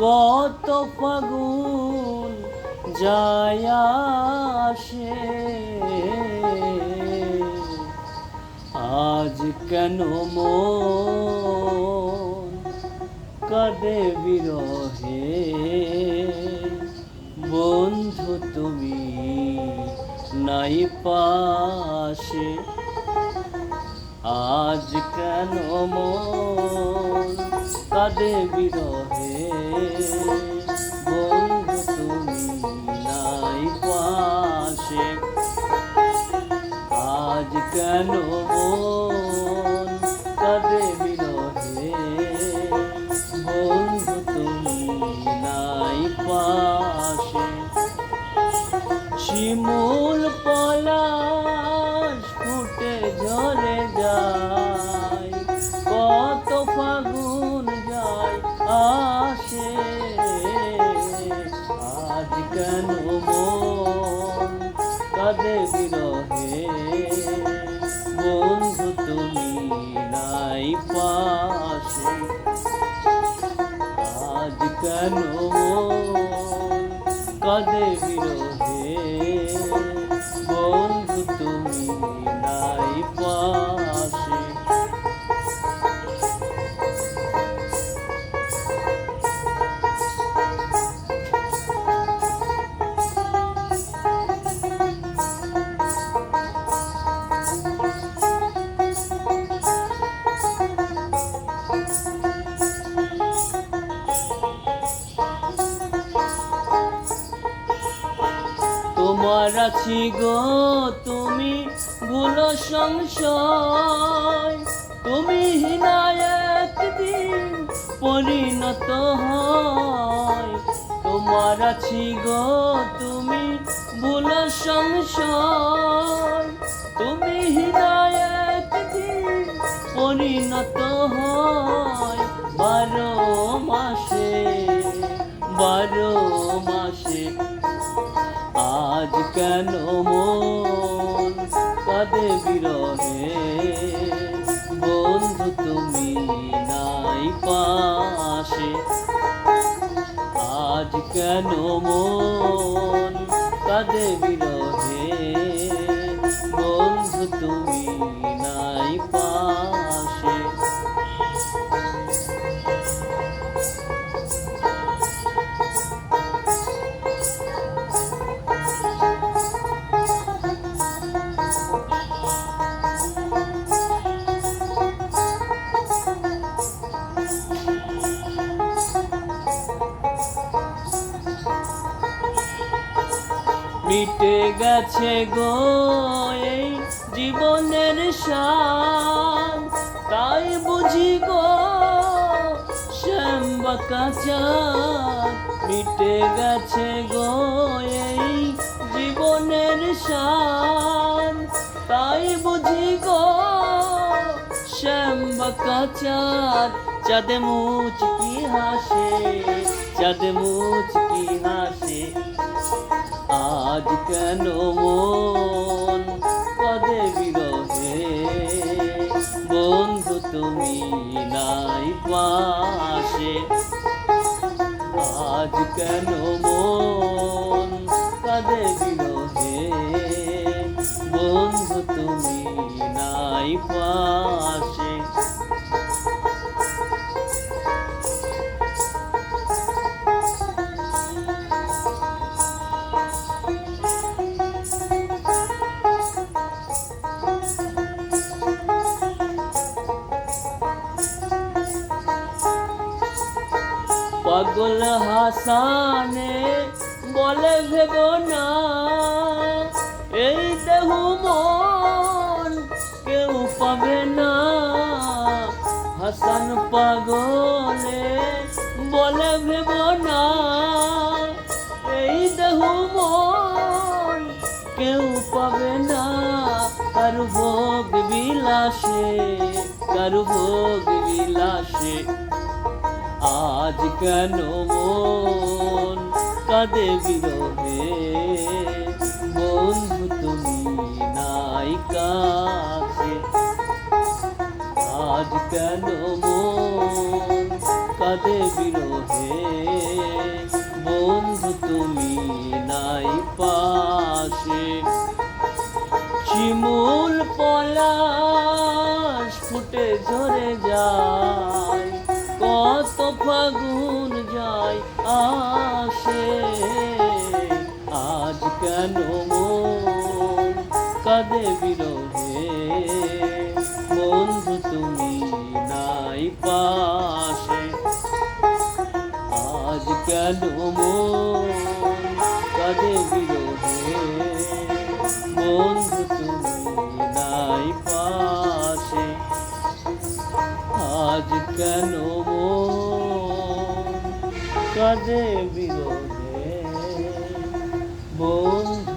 কত ফাগুন যায় আসে, আজ কেন মন কাঁদে বিরহে। বন্ধু তুমি নাই পাশে, আজ কেন মন কাঁদে বিরহে। বন্ধু তুমি নাই পাশে, আজ কেন মন কাঁদে বিরহে। বন্ধু তুমি নাই পাশে। শিমুল পলাশ ফুটে ঝরে যায়, কত ফাগুন যায় আসে, আজ কেন মন কাঁদে বিরহে। বন্ধু তুমি নাই পাশে, আজ কেন মন কাঁদে বিরহে। বন্ধু তুমি নাই পাশে। তোমার আছি গো তুমি ভুলো সংশয়, তুমি হিনা একদিন পরিণত হয়। তোমার আছি গো তুমি ভুলো সংশয়, তুমি হিনা একদিন পরিণত হয়। 12 মাসে 12 মাসে, আজ কেন মন কাঁদে বিরহে। বন্ধু তুমি নাই পাশে, আজ কেন মন কাঁদে বিরহে। বন্ধু তুমি নাই পাশে। মিটে গেছে গো এই জীবনের সাল, তাই বুঝি গো শ্যামবাঁকা চাঁদ। মিটে গেছে গো এই জীবনের সাল, তাই বুঝি গো শ্যামবাঁকা চাঁদ। চাঁদে মুচকি হাসে, চাঁদে মুচকি হাসে, আজ কেন মন কাঁদে বিরহে। বন্ধু তুমি নাই পাশে, আজ কেন মন কাঁদে বিরহে। বন্ধু তুমি নাই পাশে। পাগল হাসানে বলে ভেবো না, এই দেহ মন কেউ পাবে না। হাসান পাগলে বলে ভেবো না, এই দেহ মন কেউ পাবে না। কারু ভোগ বিলাসে, কারু ভোগ বিলাসে, আজ কেন মন কাঁদে বিরহে। বন্ধু তুমি নাই কাছে, আজ কেন মন কাঁদে বিরহে বন্ধু তুমি নাই পাশে শিমুল পলাশ ফুটে ঝরে যায় কত ফাগুন যায় আসে আজ কেন মন কাঁদে বিরহে বন্ধু তুমি নাই পাশে আজ কেন মন কাঁদে বিরহে বন্ধু তুমি নাই পাশে আজ কেন মন কাঁদে বিরহে